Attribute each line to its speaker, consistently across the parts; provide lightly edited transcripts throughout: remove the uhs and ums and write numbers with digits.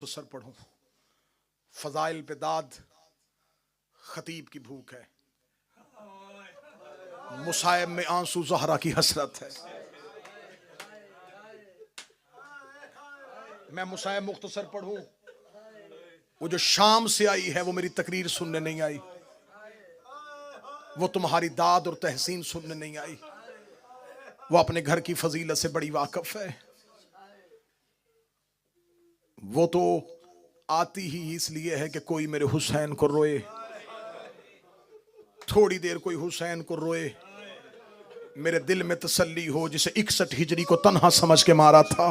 Speaker 1: तो सर पढ़ूं। फजाइल पे दाद खतीब की भूख है, मुसायब में आंसू ज़हरा की हसरत है। मैं मुसायब मुख्तसर पढ़ूं, वो जो शाम से आई है वो मेरी तकरीर सुनने नहीं आई, वो तुम्हारी दाद और तहसीन सुनने नहीं आई, वो अपने घर की फजीलत से बड़ी वाकिफ है। वो तो आती ही इसलिए है कि कोई मेरे हुसैन को रोए, थोड़ी देर कोई हुसैन को रोए, मेरे दिल में तसल्ली हो। जिसे 61 हिजरी को तन्हा समझ के मारा था,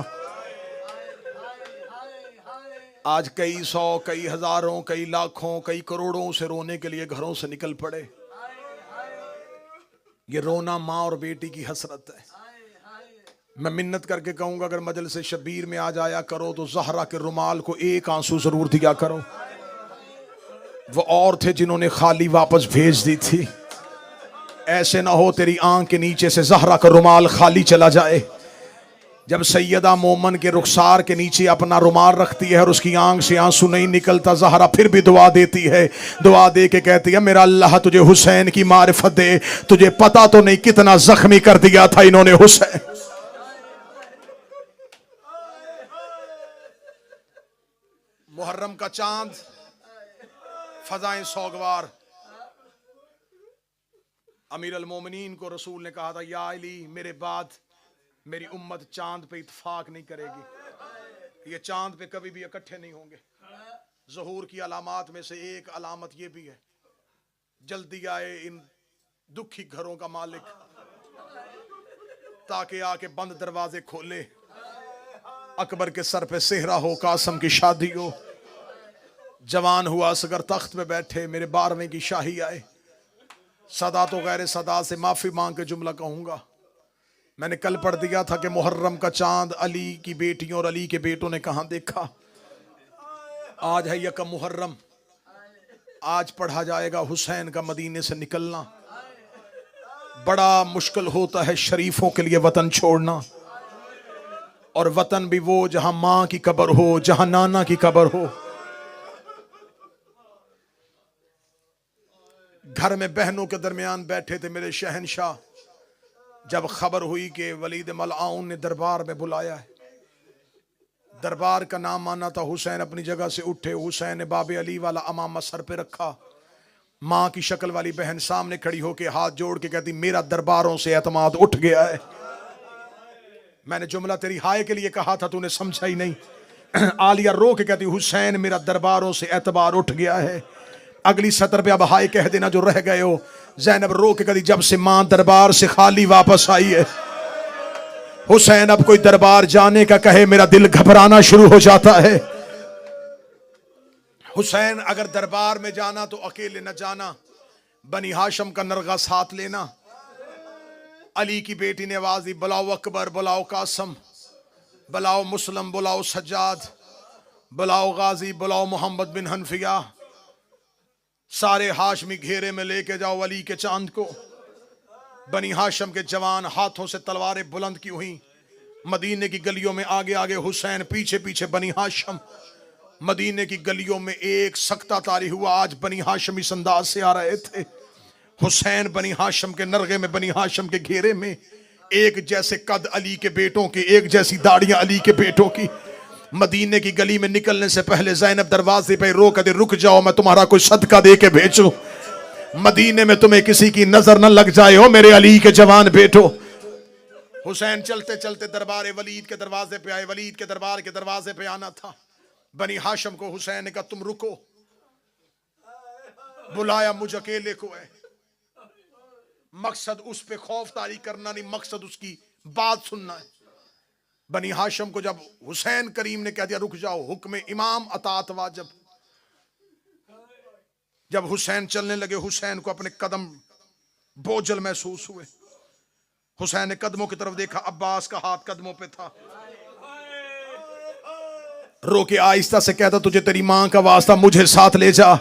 Speaker 1: आज कई सौ, कई हजारों, कई लाखों, कई करोड़ों से रोने के लिए घरों से निकल पड़े। ये रोना माँ और बेटी की हसरत है। मैं मिन्नत करके कहूंगा, अगर मजलिस शबीर में आ जाया करो तो ज़हरा के रुमाल को एक आंसू जरूर दिया करो। वो और थे जिन्होंने खाली वापस भेज दी थी। ऐसे ना हो तेरी आंख के नीचे से ज़हरा का रुमाल खाली चला जाए। जब सैयदा मोमन के रुखसार के नीचे अपना रुमाल रखती है और उसकी आंख से आंसू नहीं निकलता, ज़हरा फिर भी दुआ देती है। दुआ दे के कहती है, मेरा अल्लाह तुझे हुसैन की मारिफत दे, तुझे पता तो नहीं कितना जख्मी कर दिया था इन्होंने हुसैन। मुहर्रम का चांद, फजाएं सौगवार। अमीर अल मोमिनीन को रसूल ने कहा था, या अली मेरे बाद मेरी उम्मत चांद पे इत्फाक नहीं करेगी, ये चांद पे कभी भी इकट्ठे नहीं होंगे। ज़हूर की अलामात में से एक अलामत ये भी है, जल्दी आए इन दुखी घरों का मालिक, ताकि आके बंद दरवाजे खोले। अकबर के सर पे सेहरा हो, कासम की शादी हो, जवान हुआ असगर तख्त पे बैठे, मेरे 12वें की शाही आए। सदा तो गैर सदा से माफी मांग के जुमला कहूंगा। मैंने कल पढ़ दिया था कि मुहर्रम का चांद अली की बेटियों और अली के बेटों ने कहां देखा। आज है यकम मुहर्रम, आज पढ़ा जाएगा हुसैन का मदीने से निकलना। बड़ा मुश्किल होता है शरीफों के लिए वतन छोड़ना, और वतन भी वो जहां मां की कब्र हो, जहां नाना की कब्र हो। घर में बहनों के दरमियान बैठे थे मेरे शहनशाह, जब खबर हुई कि वलीद मलआउन ने दरबार में बुलाया है। दरबार का नाम आना था। हुसैन अपनी जगह से उठे, हुसैन ने बाबे अली वाला अमामा सर पे रखा। माँ की शक्ल वाली बहन सामने खड़ी होके हाथ जोड़ के कहती, मेरा दरबारों से एतमाद उठ गया है। मैंने जुमला तेरी हाय के लिए कहा था, तूने समझा ही नहीं। आलिया रो के कहती, हुसैन मेरा दरबारों से एतबार उठ गया है। अगली सतर पे अब हाय कह देना जो रह गए हो। ज़ैनब रो के कहती, जब से मां दरबार से खाली वापस आई है, हुसैन अब कोई दरबार जाने का कहे मेरा दिल घबराना शुरू हो जाता है। हुसैन अगर दरबार में जाना तो अकेले न जाना, बनी हाशम का नरगा साथ लेना। अली की बेटी ने आवाज दी, बुलाओ अकबर, बुलाओ कासम, बुलाओ मुस्लिम, बुलाओ सज्जाद, बुलाओ गाजी, बुलाओ मोहम्मद बिन हनफिया। सारे हाशमी घेरे में लेके जाओ अली के चांद को। बनी हाशम के जवान हाथों से तलवारें बुलंद की हुई। मदीने की गलियों में आगे आगे हुसैन, पीछे पीछे बनी हाशम। मदीने की गलियों में एक सख्ता तारी हुआ। आज बनी हाशम इस अंदाज से आ रहे थे। हुसैन बनी हाशम के नरगे में, बनी हाशम के घेरे में, एक जैसे कद अली के बेटों की, एक जैसी दाढ़ियां अली के बेटों की। मदीने की गली में निकलने से पहले ज़ैनब दरवाजे पे रो कर दे, रुक जाओ, मैं तुम्हारा कोई सदका दे के भेजूं। मदीने में तुम्हें किसी की नजर न लग जाए हो मेरे अली के जवान बेटो। हुसैन चलते चलते दरबार वलीद के दरवाजे पे आए। वलीद के दरबार के दरवाजे पे आना था। बनी हाशम को हुसैन ने कहा, तुम रुको, बुलाया मुझ अकेले को है। मकसद उस पे खौफ तारी करना नहीं, मकसद उसकी बात सुनना है। बनी हाशम को जब हुसैन करीम ने कह दिया रुक जाओ, हुक्म इमाम अतात वाजिब। जब हुसैन चलने लगे, हुसैन को अपने कदम बोझल महसूस हुए। हुसैन ने कदमों की तरफ देखा, अब्बास का हाथ कदमों पे था। रो के आहिस्ता से कहता, तुझे तेरी मां का वास्ता मुझे साथ ले जा।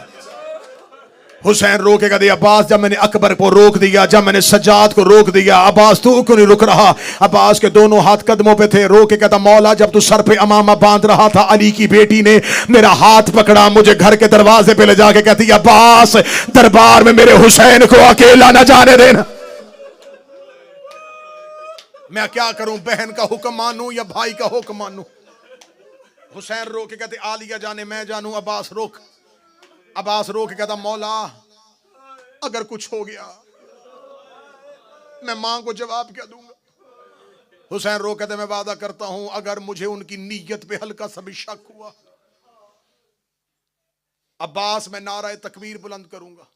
Speaker 1: हुसैन रोके कहते अब्बास जब मैंने अकबर को रोक दिया, जब मैंने सज्जाद को रोक दिया, अब्बास तू क्यों नहीं रुक रहा? अब्बास के दोनों हाथ कदमों पे थे। रोके कहता मौला जब तू सर पे अमामा बांध रहा था, अली की बेटी ने मेरा हाथ पकड़ा, मुझे घर के दरवाजे पे ले जाके कहती अब्बास दरबार में मेरे हुसैन को अकेला न जाने देना। मैं क्या करूं, बहन का हुक्म मानूं या भाई का हुक्म मानूं? हुसैन रोके कहते आलिया जाने मैं जानूं। अब्बास रोक, अब्बास रोके कहता मौला अगर कुछ हो गया मैं मां को जवाब क्या दूंगा? हुसैन रोके कहते मैं वादा करता हूं अगर मुझे उनकी नीयत पे हल्का सा भी शक हुआ, अब्बास मैं नाराए तकबीर बुलंद करूंगा।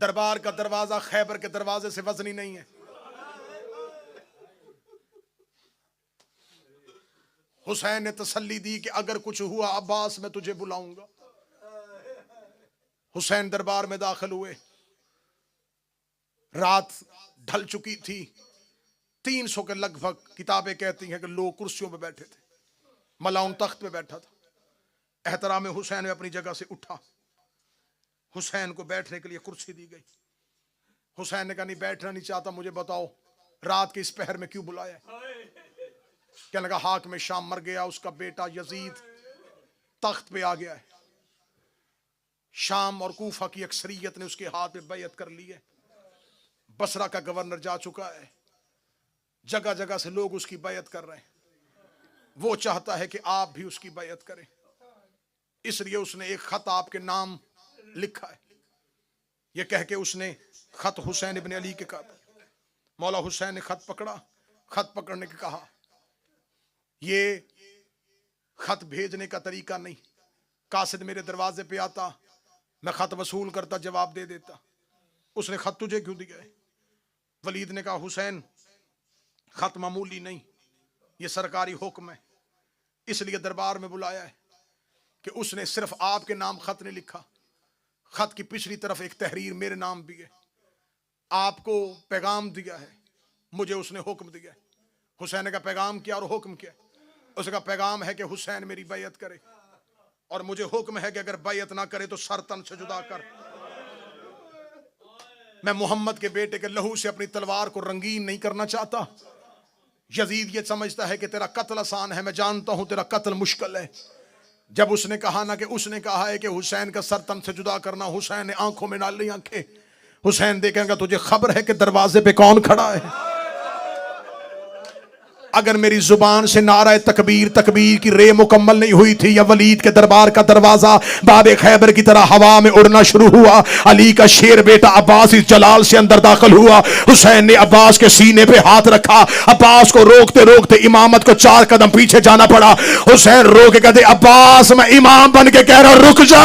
Speaker 1: दरबार का दरवाजा खैबर के दरवाजे से वजनी नहीं है। हुसैन ने तसल्ली दी कि अगर कुछ हुआ अब्बास मैं तुझे बुलाऊंगा। हुसैन दरबार में दाखिल हुए। रात ढल चुकी थी। 300 के लगभग किताबें कहती हैं कि लोग कुर्सियों पे बैठे थे। मलाउन तख्त पे बैठा था। एहतराम हुसैन में अपनी जगह से उठा। हुसैन को बैठने के लिए कुर्सी दी गई। हुसैन ने कहा नहीं बैठना नहीं चाहता, मुझे बताओ रात के इस पहर में क्यों बुलाया है? क्या लगा हाक में शाम मर गया, उसका बेटा यजीद तख्त पे आ गया है। शाम और कूफा की अक्सरियत ने उसके हाथ में बैयत कर ली है। बसरा का गवर्नर जा चुका है। जगह जगह से लोग उसकी बैयत कर रहे हैं। वो चाहता है कि आप भी उसकी बैयत करें, इसलिए उसने एक खत आपके नाम लिखा है। यह कह के उसने खत हुसैन इब्न अली के कहा। मौला हुसैन ने खत पकड़ा। खत पकड़ने के कहा ये खत भेजने का तरीका नहीं, कासिद मेरे दरवाजे पे आता, मैं खत वसूल करता, जवाब दे देता। उसने खत तुझे क्यों दिया है? वलीद ने कहा हुसैन खत मामूली नहीं, ये सरकारी हुक्म है, इसलिए दरबार में बुलाया है कि उसने सिर्फ आपके नाम खत नहीं लिखा, खत की पिछली तरफ एक तहरीर मेरे नाम भी है। आपको पैगाम दिया है, मुझे उसने हुक्म दिया है। हुसैन का पैगाम क्या और हुक्म क्या? उसका पैगाम है कि हुसैन मेरी बैयत करे और मुझे हुक्म है कि अगर बैयत ना करे तो सर तन से जुदा कर। मैं मोहम्मद के बेटे के लहू से अपनी तलवार को रंगीन नहीं करना चाहता। यजीद ये समझता है कि तेरा कत्ल आसान है, मैं जानता हूं तेरा कत्ल मुश्किल है। जब उसने कहा ना कि उसने कहा है कि हुसैन का सर तन से जुदा करना, हुसैन ने आंखों में डाल ली आंखें। हुसैन देखेगा तुझे खबर है कि दरवाजे पे कौन खड़ा है? अगर मेरी जुबान से नारा तकबीर तकबीर की रे मुकम्मल नहीं हुई थी, या वलीद के दरबार का दरवाजा बाबे खैबर की तरह हवा में उड़ना शुरू हुआ। अली का शेर बेटा अब्बास इस जलाल से अंदर दाखिल हुआ। हुसैन ने अब्बास के सीने पे हाथ रखा। अब्बास को रोकते रोकते इमामत को 4 कदम पीछे जाना पड़ा। हुसैन रो के कहते अब्बास मैं इमाम बन के कह रहा हूं रुक जा।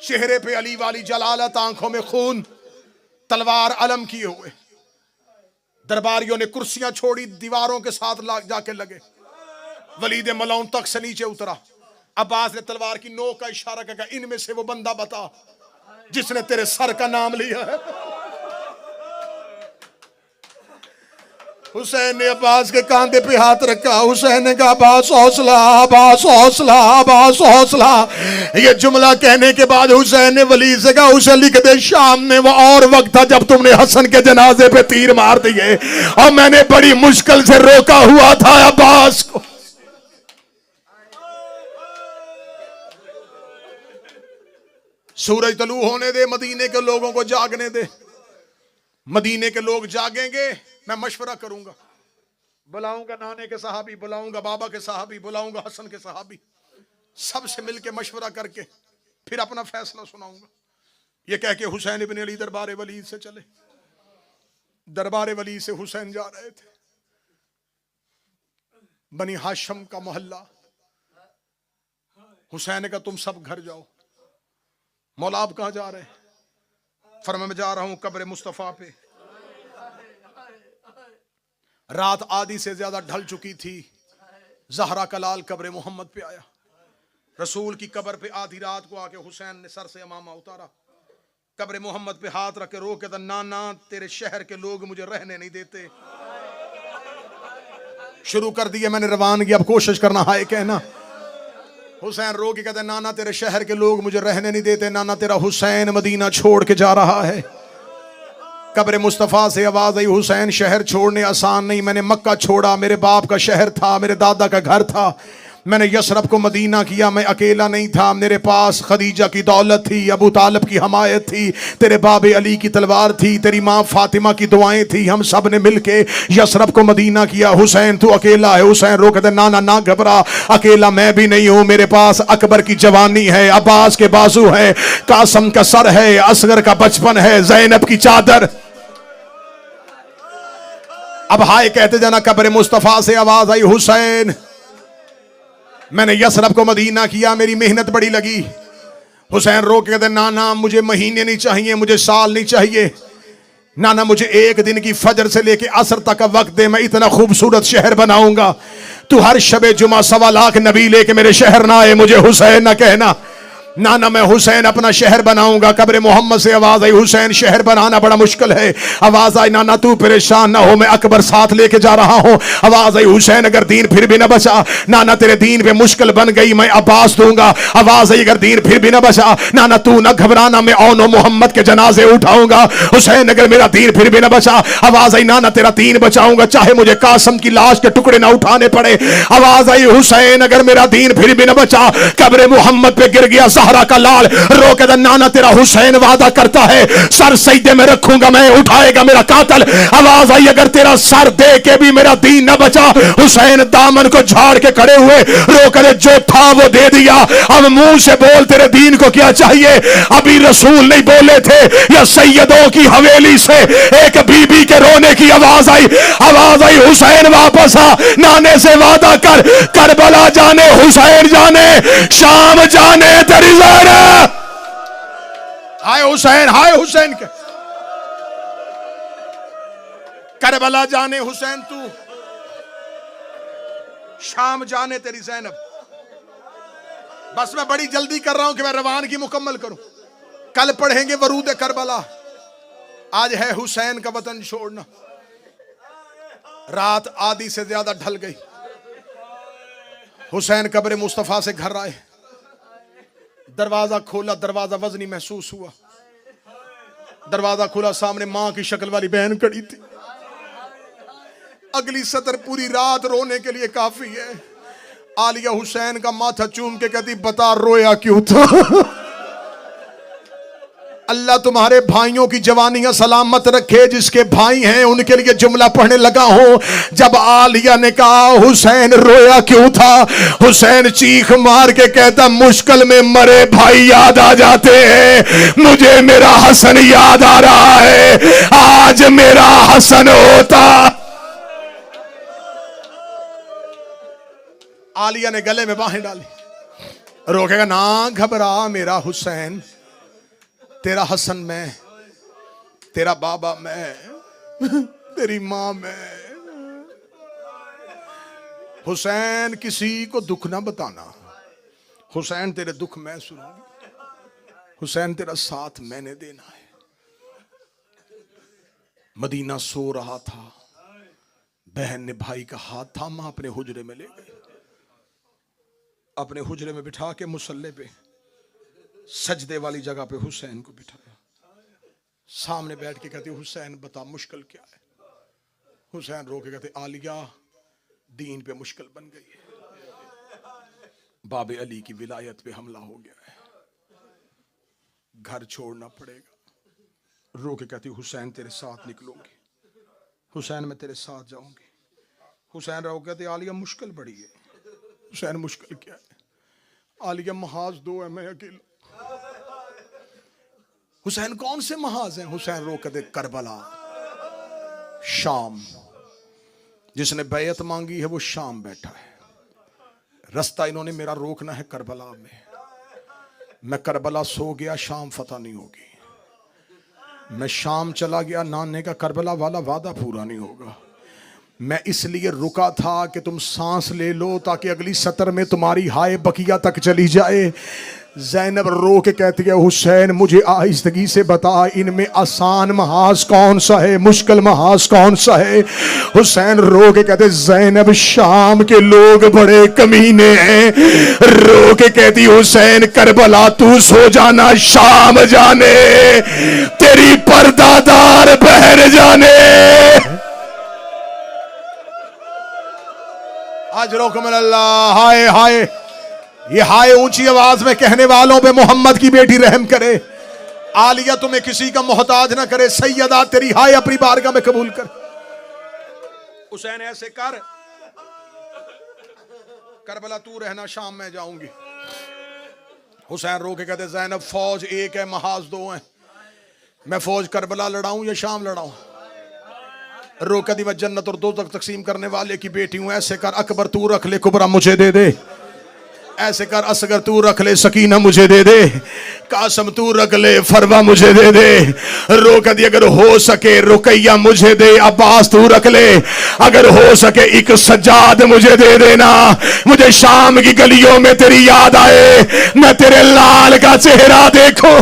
Speaker 1: चेहरे पे अली वाली जलालत, आंखों में खून, तलवार अलम किए हुए। दरबारियों ने कुर्सियां छोड़ी, दीवारों के साथ जाके लगे। वलीद मलाउन तक से नीचे उतरा। अब्बास ने तलवार की नोक का इशारा किया, इनमें से वो बंदा बता जिसने तेरे सर का नाम लिया है। हुसैन ने अब्बास के कांधे पे हाथ रखा। हुसैन ने कहा अब्बास हौसला, अब्बास हौसला, अब्बास हौसला। ये जुमला कहने के बाद हुसैन ने वलीद से कहा उसे लिख दे शाम में वो और वक्त था जब तुमने हसन के जनाजे पे तीर मार दिए और मैंने बड़ी मुश्किल से रोका हुआ था अब्बास को। सूरज तलू होने दे, मदीने के लोगों को जागने दे। मदीने के लोग जागेंगे, मैं मशवरा करूंगा, बुलाऊंगा नाने के सहाबी, बुलाऊंगा बाबा के सहाबी, बुलाऊंगा हसन के सहाबी, सबसे मिलके मशवरा करके फिर अपना फैसला सुनाऊंगा। ये कह के हुसैन इब्न अली दरबार वलीद से चले। दरबार वलीद से हुसैन जा रहे थे। बनी हाशम का मोहल्ला। हुसैन का तुम सब घर जाओ। मौला आप कहां जा रहे हैं? फरमा मैं जा रहा हूं कब्र मुस्तफा पे। रात आधी से ज्यादा ढल चुकी थी। जहरा का लाल कब्र मोहम्मद पे आया। रसूल की कब्र पे आधी रात को आके हुसैन ने सर से अमामा उतारा, कब्र मोहम्मद पे हाथ रख के रो के नाना तेरे शहर के लोग मुझे रहने नहीं देते। शुरू कर दिया मैंने रवानगी, अब कोशिश करना हाय कहना। हुसैन रो के कहते नाना तेरे शहर के लोग मुझे रहने नहीं देते, नाना तेरा हुसैन मदीना छोड़ के जा रहा है। कब्र मुस्तफ़ा से आवाज आई, हुसैन शहर छोड़ने आसान नहीं, मैंने मक्का छोड़ा, मेरे बाप का शहर था, मेरे दादा का घर था, मैंने यसरब को मदीना किया, मैं अकेला नहीं था, मेरे पास खदीजा की दौलत थी, अबू तालिब की हमायत थी, तेरे बाबे अली की तलवार थी, तेरी माँ फातिमा की दुआएं थी, हम सब ने मिलके यसरब को मदीना किया। हुसैन तू अकेला है। हुसैन रो कहते नाना ना घबरा, अकेला मैं भी नहीं हूं, मेरे पास अकबर की जवानी है, अब्बास के बाजू है, कासम का सर है, असगर का बचपन है, जैनब की चादर। अब हाय कहते जाना। कब्र मुस्तफ़ा से आवाज आई, हुसैन मैंने यसरब को मदीना किया, मेरी मेहनत बड़ी लगी। हुसैन रो के कहते नाना मुझे महीने नहीं चाहिए, मुझे साल नहीं चाहिए, नाना मुझे एक दिन की फजर से लेके असर तक का वक्त दे, मैं इतना खूबसूरत शहर बनाऊंगा, तू हर शबे जुमा 1.25 लाख नबी लेके मेरे शहर ना आए, मुझे हुसैन ना कहना, नाना मैं हुसैन अपना शहर बनाऊंगा। कब्र मोहम्मद से आवाज आई, हुसैन शहर बनाना बड़ा मुश्किल है। आवाज आई, नाना तू परेशान ना हो, मैं अकबर साथ लेके जा रहा हूं। आवाज आई, हुसैन अगर दीन फिर भी ना बचा, नाना तेरे दीन पे मुश्किल बन गई, मैं अब्बास दूंगा। आवाज आई, अगर दीन फिर भी ना बचा, नाना तू ना घबराना, मैं औनो मोहम्मद के जनाजे उठाऊंगा। हुसैन अगर मेरा दीन फिर भी ना बचा, आवाज आई, नाना तेरा दीन बचाऊंगा, चाहे मुझे कासम की लाश के टुकड़े ना उठाने पड़े। आवाज आई, हुसैन अगर मेरा दीन फिर भी ना बचा, कब्र मोहम्मद पे गिर गया ज़हरा का लाल, रो के नाना तेरा हुसैन वादा करता है सर सजदे में रखूंगा, मैं उठाएगा मेरा कातल। आवाज आई, अगर तेरा सर दे के भी मेरा दीन न बचा, हुसैन दामन को झाड़ के खड़े हुए, रो कर जो था वो दे दिया, अब मुंह से बोल तेरे दीन को क्या चाहिए। अभी रसूल नहीं बोले थे, या सैयदों की हवेली से एक बीबी के रोने की आवाज आई। आवाज आई, हुसैन वापस आ, नाने से वादा कर, करबला जाने हुसैन जाने, शाम जाने तेरी ज़ैनब। हाय हुसैन, हाय हुसैन के करबला जाने हुसैन तू, शाम जाने तेरी ज़ैनब। बस मैं बड़ी जल्दी कर रहा हूं कि मैं रवानगी मुकम्मल करूं। कल पढ़ेंगे वरूद करबला, आज है हुसैन का वतन छोड़ना। रात आधी से ज्यादा ढल गई। हुसैन कब्र मुस्तफा से घर आए, दरवाजा खोला, दरवाजा वजनी महसूस हुआ। दरवाजा खोला, सामने मां की शक्ल वाली बहन खड़ी थी। अगली सतर पूरी रात रोने के लिए काफी है। आलिया हुसैन का माथा चूम के कहती, बता रोया क्यों था। अल्लाह तुम्हारे भाइयों की जवानियां सलामत रखे, जिसके भाई हैं उनके लिए जुमला पढ़ने लगा हूं। जब आलिया ने कहा हुसैन रोया क्यों था, हुसैन चीख मार के कहता, मुश्किल में मरे भाई याद आ जाते हैं, मुझे मेरा हसन याद आ रहा है, आज मेरा हसन होता। आलिया ने गले में बाहें डाली, रोकेगा ना घबरा मेरा हुसैन, तेरा हसन मैं, तेरा बाबा मैं, तेरी मां मैं। हुसैन किसी को दुख ना बताना, हुसैन तेरे दुख मैं सुनूंगी, हुसैन तेरा साथ मैंने देना है। मदीना सो रहा था, बहन ने भाई का हाथ थामा, अपने हुजरे में ले गई, अपने हुजरे में बिठा के मुसल्ले पे सजदे वाली जगह पे हुसैन को बिठाया। सामने बैठ के कहते, हुसैन बता मुश्किल क्या है। हुसैन रो के कहते, आलिया दीन पे मुश्किल बन गई है, बाबे अली की विलायत पे हमला हो गया है, घर छोड़ना पड़ेगा। रो के कहती, हुसैन तेरे साथ निकलूंगी, हुसैन मैं तेरे साथ जाऊंगी। हुसैन रो कहते, आलिया मुश्किल बड़ी है। हुसैन मुश्किल क्या है। आलिया महाज दो है, मैं अकेला। हुसैन कौन से महाज हैं। हुसैन रो कहते, करबला, शाम, जिसने बैयत मांगी है वो शाम बैठा है, रास्ता इन्होंने मेरा रोकना है करबला में। मैं करबला सो गया, शाम फतह नहीं होगी। मैं शाम चला गया, नाने का करबला वाला वादा पूरा नहीं होगा। मैं इसलिए रुका था कि तुम सांस ले लो ताकि अगली सतर में तुम्हारी हाय बकिया तक चली जाए। ज़ैनब रो के कहती है हुसैन मुझे आहिस्तगी से बता, इनमें आसान महाज कौन सा है, मुश्किल महाज कौन सा है। हुसैन रो के कहते ज़ैनब शाम के लोग बड़े कमीने हैं। रो के कहती हुसैन करबला तू सो जाना, शाम जाने तेरी पर्दादार बहन जाने। अजरुकुम अल्लाह। हाय हाय, ये हाय ऊंची आवाज में कहने वालों पे मोहम्मद की बेटी रहम करे। आलिया तुम्हें किसी का मोहताज ना करे। सैयदा तेरी हाय अपनी बारगाह में कबूल कर। हुसैन ऐसे कर, करबला तू रहना, शाम में जाऊंगी। हुसैन रो के कहते ज़ैनब फौज एक है, महाज दो हैं। मैं फौज करबला लड़ाऊं या शाम लड़ाऊं? रो कदी मैं जन्नत और दो तक तकसीम करने वाले की बेटी हूं। ऐसे कर अकबर तू रख ले, कुबरा मुझे दे दे। ऐसे कर असगर तू रख ले, सकीना मुझे दे दे। कासम तू रख ले, फरवा मुझे दे दे। रो कदी अगर हो सके रुकैया मुझे दे। अब्बास तू रख ले, अगर हो सके एक सज्जाद मुझे दे देना। मुझे शाम की गलियों में तेरी याद आए, मैं तेरे लाल का चेहरा देखो।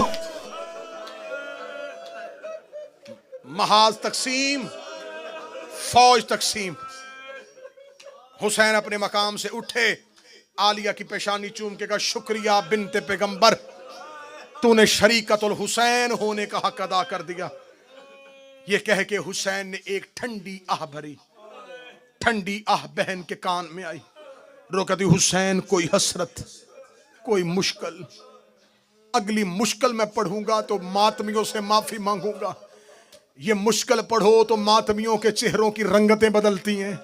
Speaker 1: महाज तकसीम, फौज तकसीम। हुसैन अपने मकाम से उठे, आलिया की पेशानी चूम के कहा शुक्रिया बिन्ते पैगंबर, तूने शरीकतुल हुसैन होने का हक अदा कर दिया। ये कह के हुसैन ने एक ठंडी आह भरी। ठंडी आह बहन के कान में आई। रोकती हुसैन कोई हसरत, कोई मुश्किल, अगली मुश्किल मैं पढ़ूंगा तो मातमियों से माफी मांगूंगा। ये मुश्किल पढ़ो तो मातमियों के चेहरों की रंगतें बदलती हैं।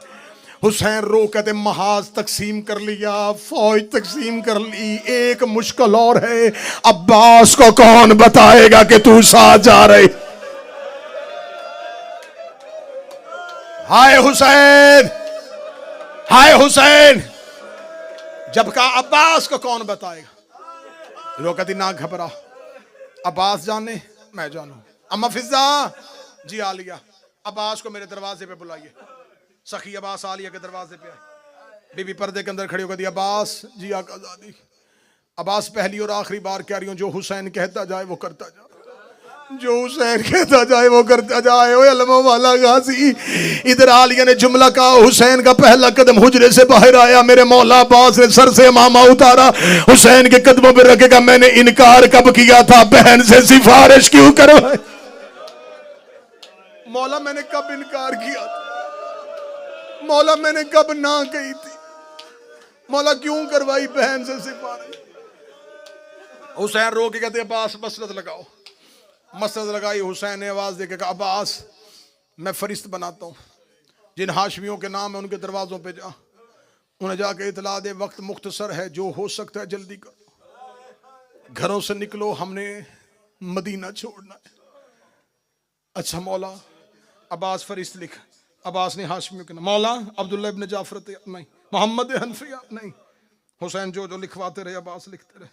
Speaker 1: हुसैन रो कहते महाज तकसीम कर लिया, फौज तकसीम कर ली, एक मुश्किल और है। अब्बास को कौन बताएगा कि तू साथ जा रहे। हाय हुसैन, हाय हुसैन। जब कहा अब्बास को कौन बताएगा। रो कहती ना घबरा, अब्बास जाने मैं जानू। अम्मा फिजा जी आलिया, अब्बास को मेरे दरवाजे पे बुलाइए। सखी अब्बास आलिया के दरवाजे पे आए। बीबी पर्दे के अंदर खड़ी होकर दी अब्बास जी आकाज़ादी। अब्बास पहली और आखिरी बार कह रही हूं, जो हुसैन कहता जाए वो करता जाए, जो हुसैन कहता जाए वो करता जाए। ओए अलमो वाला गाजी। इधर आलिया ने जुमला कहा, हुसैन का पहला कदम हुजरे से बाहर आया। मेरे मौला अब्बास ने सर से मामा उतारा, हुसैन के कदमों पर रखेगा। मैंने इनकार कब किया था, बहन से सिफारिश क्यों करवाई। मौला मैंने कब इनकार किया था, मौला मैंने कब ना कही थी, मौला क्यों करवाई बहन से सिफारिश। हुसैन रो के कहते अब्बास मसरत लगाओ। मसरत लगाई। हुसैन ने आवाज देके कहा अब्बास मैं फरिश्त बनाता हूँ, जिन हाशमियों के नाम है उनके दरवाजों पे जा, उन्हें जाके इतला दे वक्त मुख्तसर है, जो हो सकता है जल्दी करो, घरों से निकलो, हमने मदीना छोड़ना है। अच्छा मौला। अब्बास फरिश्त लिख। अब्बास ने हाशमियों के नाम, मौला अब्दुल्ला इब्न जाफर नहीं, मोहम्मद हनफिया नहीं। हुसैन जो जो लिखवाते रहे अब्बास लिखते रहे।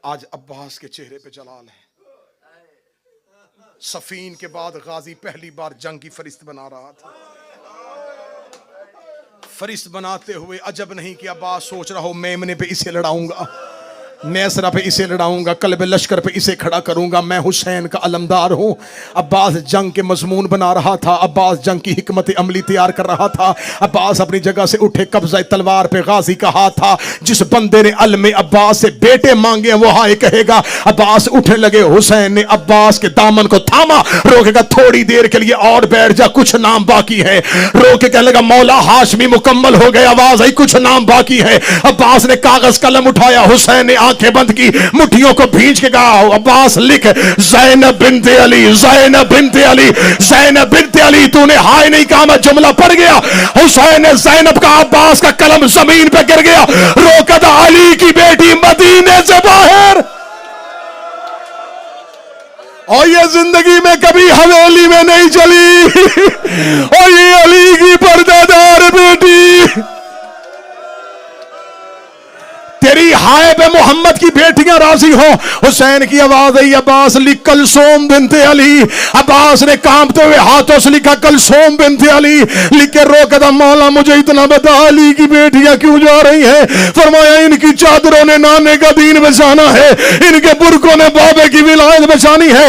Speaker 1: आज अब्बास के चेहरे पे जलाल है। सफीन के बाद गाजी पहली बार जंग की फरिश्त बना रहा था। फरिश्त बनाते हुए अजब नहीं कि अब्बास सोच रहा हो मेमने पे इसे लड़ाऊंगा, मैसरा पे इसे लड़ाऊंगा, कल्ब लश्कर पे इसे खड़ा करूंगा, मैं हुसैन का अलमदार हूं। अब्बास जंग के मजमून बना रहा था, अब्बास जंग की हिकमत अमली तैयार कर रहा था। अब्बास अपनी जगह से उठे, कब्जा तलवार पे गाजी का हाथ था। जिस बंदे ने अलम अब्बास से बेटे मांगे वो हाय कहेगा। अब्बास उठने लगे, हुसैन ने अब्बास के दामन को थामा, रोकेगा थोड़ी देर के लिए और बैठ जा, कुछ नाम बाकी है। रोके कहने लगा मौला हाशमी मुकम्मल हो गए, आवाज आई कुछ नाम बाकी है। अब्बास ने कागज कलम उठाया, हुसैन ने आंखें बंद की, मुट्ठियों को भींच के कहा अब्बास लिख ज़ैनब बिन्ते अली, ज़ैनब बिन्ते अली, ज़ैनब बिन्ते अली। तूने हाय नहीं कहा, मैं जुमला पढ़ गया। हुसैन ने ज़ैनब का, अब्बास का कलम जमीन पे गिर गया। रोकत अली की बेटी मदीने से बाहर। और ये जिंदगी में कभी हवेली में नहीं चली, और ये अली की पर्दादार बेटी तेरी हाय बे मोहम्मद की बेटियां राजी हो। हुसैन की आवाज आई, अब्बास लिख कलसूम बिनते अली। अब्बास ने कांपते हुए हाथों से लिखा कलसूम बिनते अली। लिख के रो कदम, मौला मुझे इतना बता, अली की बेटियां क्यों जा रही है? फरमाया इनकी चादरों ने नाने का दीन बचाना है, इनके बुरकों ने बाबे की विलायत बचानी है।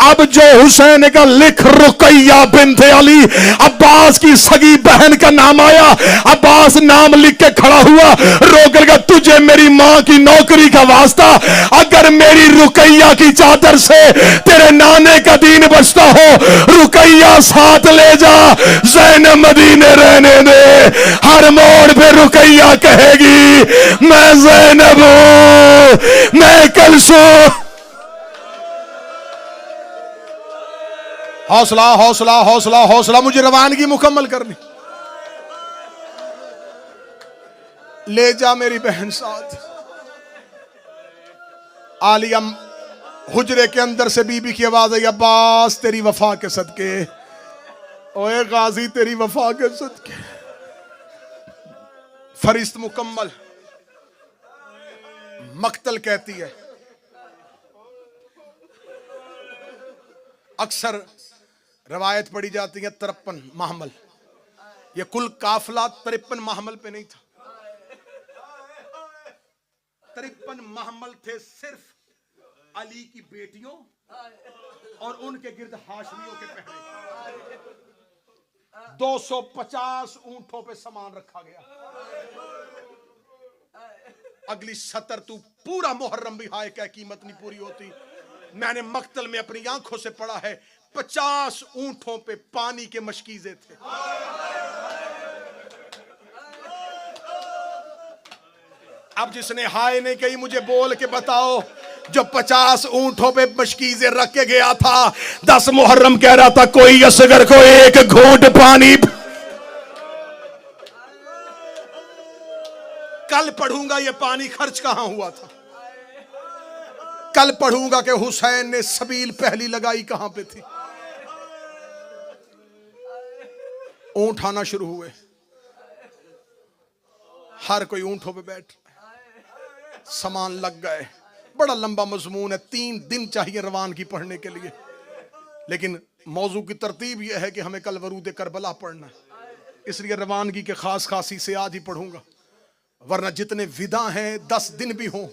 Speaker 1: अब जो हुसैन का लिख रुकैया बिनते अली, अब्बास की सगी बहन का नाम आया। अब्बास नाम लिख के खड़ा हुआ, रोकर का तुझे मेरी मां की नौकरी का वास्ता, अगर मेरी रुकैया की चादर से तेरे नाने का दीन बचता हो, रुकैया साथ ले जा, ज़ैनब मदीने रहने दे। हर मोड़ पे रुकैया कहेगी मैं ज़ैनब हूं, मैं कलसूम। हौसला हौसला हौसला हौसला, मुझे रवानगी मुकम्मल करनी। ले जा मेरी बहन साथ। आलिया हुजरे के अंदर से बीबी की आवाज आई, अब्बास तेरी वफा के सदके, ओए गाजी तेरी वफा के सदके। फरिश्त मुकम्मल। मक्तल कहती है, अक्सर रवायत पड़ी जाती है 53 महमल। ये कुल काफिला 53 महमल पे नहीं था, 53 महमल थे सिर्फ अली की बेटियों और उनके गिर्द हाशमियों के पहरे। 250 ऊंटों पे सामान रखा गया। अगली 70 तू पूरा मुहर्रम भी हाय क्या कीमत नहीं पूरी होती। मैंने मक्तल में अपनी आंखों से पढ़ा है, 50 ऊंटों पे पानी के मशकीजे थे। अब जिसने हाय नहीं कही मुझे बोल के बताओ, जो 50 ऊंटों पे मशकीजे रख के गया था, 10 मुहर्रम कह रहा था कोई असगर को एक घूंट पानी। कल पढ़ूंगा ये पानी खर्च कहां हुआ था। कल पढ़ूंगा कि हुसैन ने सबील पहली लगाई कहां पे थी। ऊंट आना शुरू हुए, हर कोई ऊंटों पे बैठ, सामान लग गए। बड़ा लंबा मजमून है, 3 दिन चाहिए रवानगी पढ़ने के लिए, लेकिन मौजू की तरतीब यह है कि हमें कल वरूद करबला पढ़ना है, इसलिए रवानगी के खास खासी से आज ही पढ़ूंगा। वरना जितने विदा हैं 10 दिन भी हों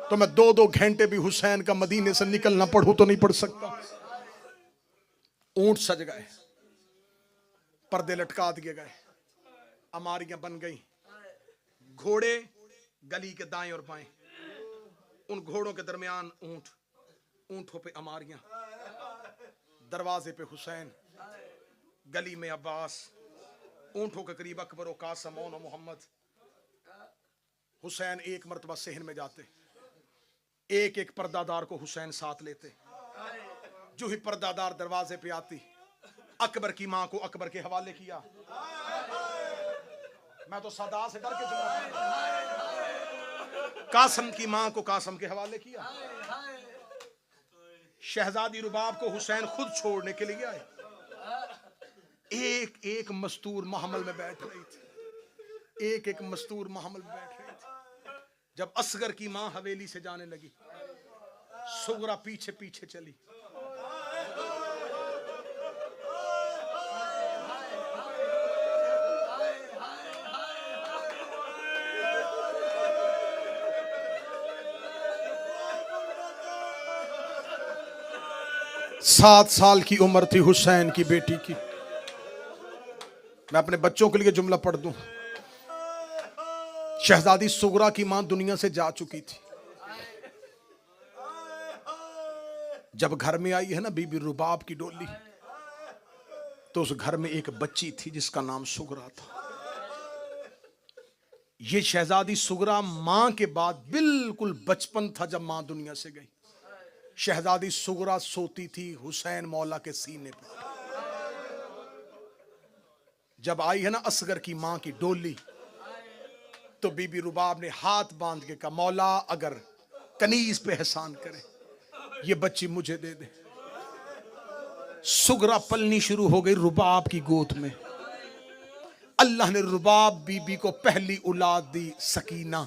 Speaker 1: तो मैं 2-2 घंटे भी हुसैन का मदीने से निकलना पढ़ूं तो नहीं पढ़ सकता। ऊंट सज गए, पर्दे लटका दिए गए, अमारियां बन गई, घोड़े गली के दाएं और बाएं, उन घोड़ों के दरमियान ऊंट, ऊंटों पे अमारियां, दरवाजे पे हुसैन, गली में अब्बास, ऊंटों के करीब अकबर और कासम और मोहम्मद। हुसैन एक मर्तबा सहन में जाते, एक एक पर्दादार को हुसैन साथ लेते। जो ही पर्दादार दरवाजे पे आती, अकबर की मां को अकबर के हवाले किया। मैं तो सदा से डर के चला, कासम की मां को कासम के हवाले किया। शहजादी रुबाब को हुसैन खुद छोड़ने के लिए आए। एक एक मस्तूर महमल में बैठ रही थी, एक एक मस्तूर महमल में बैठ रही थी। जब असगर की मां हवेली से जाने लगी, सुगरा पीछे पीछे चली। सात साल की उम्र थी हुसैन की बेटी की। मैं अपने बच्चों के लिए जुमला पढ़ दूं। शहजादी सुगरा की मां दुनिया से जा चुकी थी। जब घर में आई है ना बीबी रुबाब की डोली, तो उस घर में एक बच्ची थी जिसका नाम सुगरा था। ये शहजादी सुगरा मां के बाद बिल्कुल बचपन था जब मां दुनिया से गई। शहजादी सुगरा सोती थी हुसैन मौला के सीने पे। जब आई है ना असगर की मां की डोली, तो बीबी रुबाब ने हाथ बांध के कहा, मौला अगर कनीज पे एहसान करे, ये बच्ची मुझे दे दे। सुगरा पलनी शुरू हो गई रुबाब की गोद में। अल्लाह ने रुबाब बीबी को पहली औलाद दी, सकीना।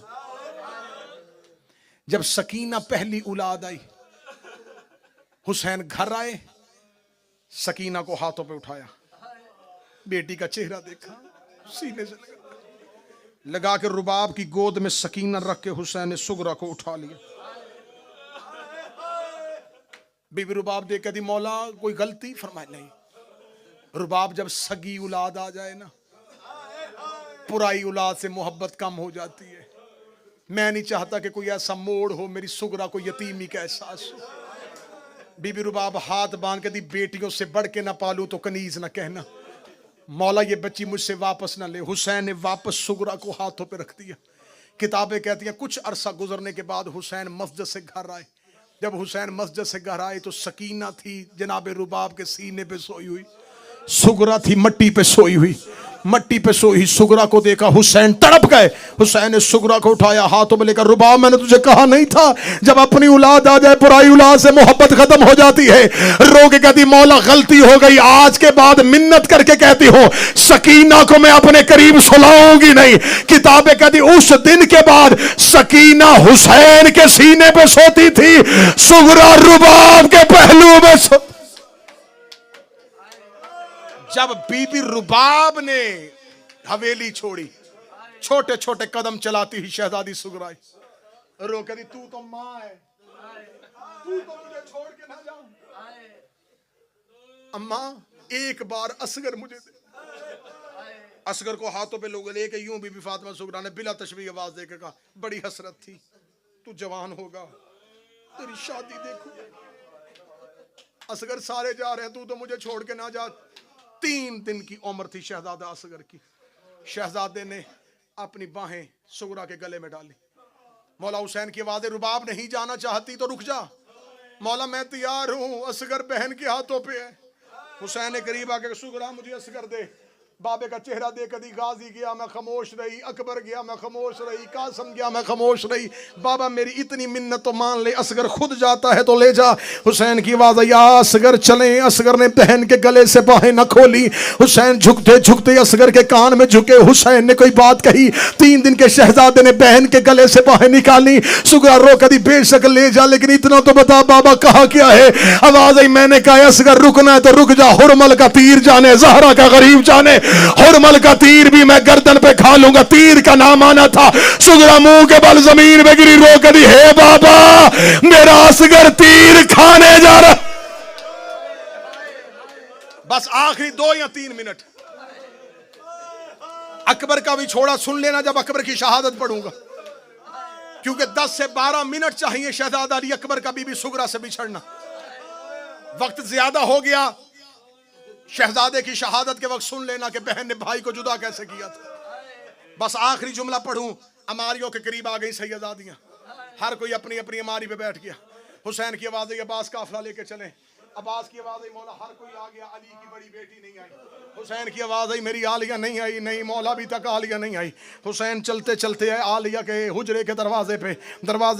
Speaker 1: जब सकीना पहली औलाद आई, हुसैन घर आए, सकीना को हाथों पे उठाया, बेटी का चेहरा देखा, सीने से लगा के रुबाब की गोद में सकीना रख के हुसैन ने सुगरा को उठा लिया। बीबी रुबाब देख कहती मौला कोई गलती? फरमाया नहीं। रुबाब जब सगी औलाद आ जाए ना, पुराई औलाद से मोहब्बत कम हो जाती है। मैं नहीं चाहता कि कोई ऐसा मोड़ हो मेरी सुगरा को यतीमी का एहसास हो। बीबी रुबाब हाथ बांध के दी बेटियों से बढ़ के ना पालू तो कनीज ना कहना, मौला ये बच्ची मुझसे वापस ना ले। हुसैन ने वापस सुगरा को हाथों पे रख दिया। किताबें कहती हैं कुछ अरसा गुजरने के बाद हुसैन मस्जिद से घर आए। जब हुसैन मस्जिद से घर आए तो सकीना थी जनाब रुबाब के सीने पे सोई हुई, सुगरा थी मट्टी पे सोई हुई। मट्टी पे सोई सुगरा को देखा, हुसैन तड़प गए। हुसैन ने सुगरा को उठाया, हाथों में लेकर रुबाब मैंने तुझे कहा नहीं था जब अपनी औलाद आ जाए पुराई औलाद से मोहब्बत खत्म हो जाती है। रो के कहती मौला गलती हो गई, आज के बाद मिन्नत करके कहती हो सकीना को मैं अपने करीब सुलाऊंगी नहीं। किताबें कहती उस दिन के बाद सकीना हुसैन के सीने पे सोती थी, सुगरा रुबाब के पहलू में सोती। जब बीबी रुबाब ने हवेली छोड़ी, छोटे छोटे कदम चलाती हुई शहजादी सुगरा रो कहती तू तो मां है, तू तो मुझे छोड़ के ना जा। अम्मा एक बार असगर मुझे दे। असगर को हाथों पे लोग लेके यूं बीबी फातिमा सुगरा ने बिला तशबीह आवाज देकर कहा बड़ी हसरत थी, तू जवान होगा, तेरी शादी देखो। असगर सारे जा रहे हैं, तू तो मुझे छोड़ के ना जा। 3 दिन की उम्र थी शहजादा असगर की। शहजादे ने अपनी बाहें सुगरा के गले में डाली। मौला हुसैन की आवाज़ रुबाब नहीं जाना चाहती तो रुक जा। मौला मैं तैयार हूं, असगर बहन के हाथों पे है। हुसैन ने करीब आके सुगरा मुझे असगर दे। बाबे का चेहरा देख कदी गाजी गया मैं खामोश रही, अकबर गया मैं खामोश रही, कासम गया मैं खामोश रही। बाबा मेरी इतनी मिन्नत तो मान ले, असगर खुद जाता है तो ले जा। हुसैन की आवाज आई असगर चले। असगर ने बहन के गले से बाहें न खोली। हुसैन झुकते झुकते असगर के कान में झुके। हुसैन ने कोई बात कही। 3 दिन के शहजादे ने बहन के गले से बाहें निकाली। सुगरा रो कदी बेशक ले जा, लेकिन इतना तो बता बाबा कहा क्या है। आवाज आई मैंने कहा असगर रुकना है तो रुक जा, हुरमल का तीर जाने जहरा का गरीब जाने, हुरमल का तीर भी मैं गर्दन पे खा लूंगा। तीर का नाम आना था। सुगरा मुंह के बल जमीन पे गिरी, रो कर दी हे बाबा मेरा असगर तीर खाने जा रहा। बस आखिरी 2 या 3 मिनट अकबर का भी छोड़ा, सुन लेना जब अकबर की शहादत पढ़ूंगा, क्योंकि 10 से 12 मिनट चाहिए शहजादा अली अकबर का बीबी सुगरा से बिछड़ना। वक्त ज्यादा हो गया। शहजादे की शहादत के वक्त सुन लेना कि बहन ने भाई को जुदा कैसे किया था। बस आखिरी जुमला पढ़ूं। अमारियों के करीब आ गई सैयदादियां, हर कोई अपनी अपनी अमारी पे बैठ गया। हुसैन की आवाज आई अब्बास काफिला लेके चले। अब्बास की आवाज आई मौला हर कोई आ गया। अली की बड़ी बेटी नहीं आई। हुसैन की आवाज आई मेरी आलिया नहीं आई। नहीं मौला अभी तक आलिया नहीं आई। हुसैन चलते चलते आए आलिया के हुजरे के दरवाजे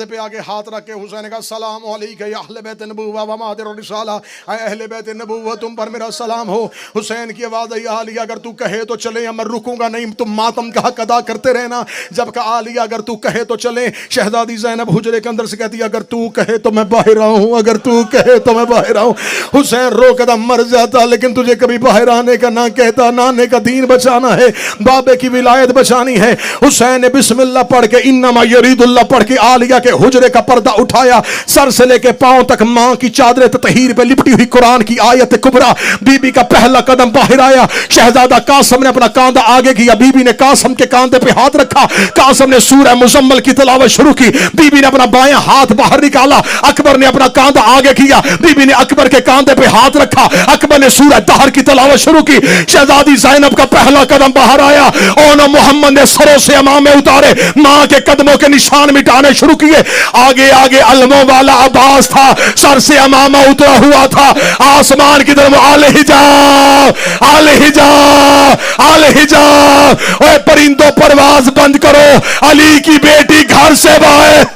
Speaker 1: पे आगे हाथ रख के हुसैन ने कहा सलाम अलैका या अहले बैत नबुव्वा व मादिर रिसाला, ऐ अहले बैत नबुव्वा तुम पर मेरा सलाम हो। हुसैन की आवाज आई आलिया अगर तू कहे तो चले, मैं रुकूंगा नहीं, तुम मातम का हक अदा करते रहना। जब कहा आलिया अगर तू कहे तो चले। शहजादी ज़ैनब हुजरे के अंदर से कहती अगर तू कहे तो मैं बाहर आऊं, अगर तू कहे तो मैं बाहर आऊं। हुसैन रो कदम मर जाता, लेकिन तुझे कभी बाहर आने का ना कहता। नाने का दीन बचाना है, बाबे की विलायत बचानी है। हुसैन ने बिस्मिल्लाह पढ़ के इन्नमा यरीदुल्लाह पढ़ के आलिया के हुजरे का पर्दा उठाया। सर से लेके पांव तक मां की चादर ततहीर पे लिपटी हुई कुरान की आयत कुबरा। बीबी का पहला कदम बाहर आया। शहजादा कासम ने अपना कांधा आगे किया। बीबी ने कासम के कांधे पे हाथ रखा। कासम ने सूरह मुजम्मल की तिलावत शुरू की। बीबी ने अपना बायां हाथ बाहर निकाला। अकबर ने अपना कांधा आगे किया। बीबी ने अकबर के कांधे पे हाथ रखा। अकबर ने सूरह दहर की तिलावत शुरू की। शहजादी ज़ैनब का पहला कदम बाहर आया। और मोहम्मद ने सरों से अमामे उतारे, मां के कदमों के निशान मिटाने शुरू किए। आगे आगे अलमों वाला अब्बास था, सर से अमामा उतरा हुआ था। आसमान की तरफ आले हिजाब, आले हिजाब, आले हिजाब। ओए परिंदों परवाज बंद करो, अली की बेटी घर से बाहर,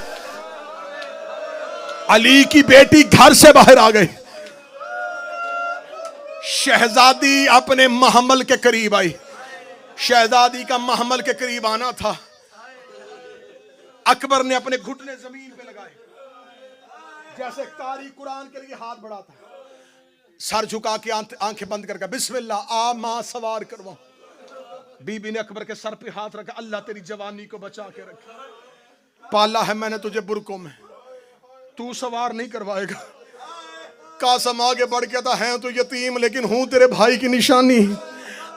Speaker 1: अली की बेटी घर से बाहर आ गई। शहजादी अपने महमल के करीब आई। शहजादी का महमल के करीब आना था। अकबर ने अपने घुटने जमीन पे लगाए, जैसे कारी कुरान के लिए हाथ बढ़ाता है, सर झुका के आंखें बंद करके बिस्मिल्लाह, आ मां सवार करवाऊं। बीबी ने अकबर के सर पे हाथ रखा, अल्लाह तेरी जवानी को बचा के रखे, पाला है मैंने तुझे बुरकों में, तू सवार नहीं करवाएगा। कासम आगे बढ़ के था, है तो यतीम लेकिन हूं तेरे भाई की निशानी,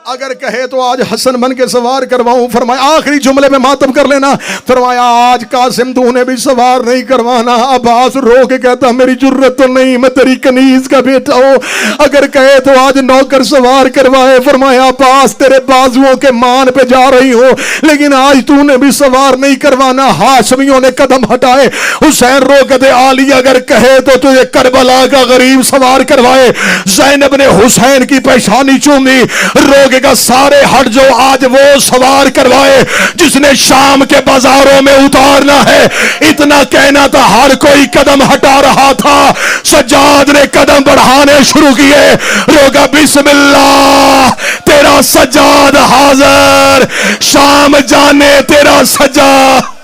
Speaker 1: अगर कहे तो आज हसन बन के सवार करवाऊं। फरमाया आखिरी जुमले में मातम कर लेना, फरमाया आज कासिम तूने भी सवार नहीं करवाना। अब्बास रो के कहता मेरी जुर्रत तो नहीं, मैं तेरी कनीज का बेटा हूं, अगर कहे तो आज नौकर सवार करवाए। फरमाया अब्बास तेरे बाजुओं के मान पे जा रही हो, लेकिन आज तूने भी सवार नहीं करवाना। हाशमियों ने कदम हटाए, हुसैन रो के आली अगर कहे तो तुझे करबला का गरीब सवार करवाए। ज़ैनब ने हुसैन की पेशानी चूमी, रो का सारे हट जो, आज वो सवार करवाए जिसने शाम के बाजारों में उतारना है। इतना कहना था, हर कोई कदम हटा रहा था, सज्जाद ने कदम बढ़ाने शुरू किए। रोगा बिस्मिल्लाह तेरा सज्जाद हाजिर, शाम जाने तेरा सज्जाद।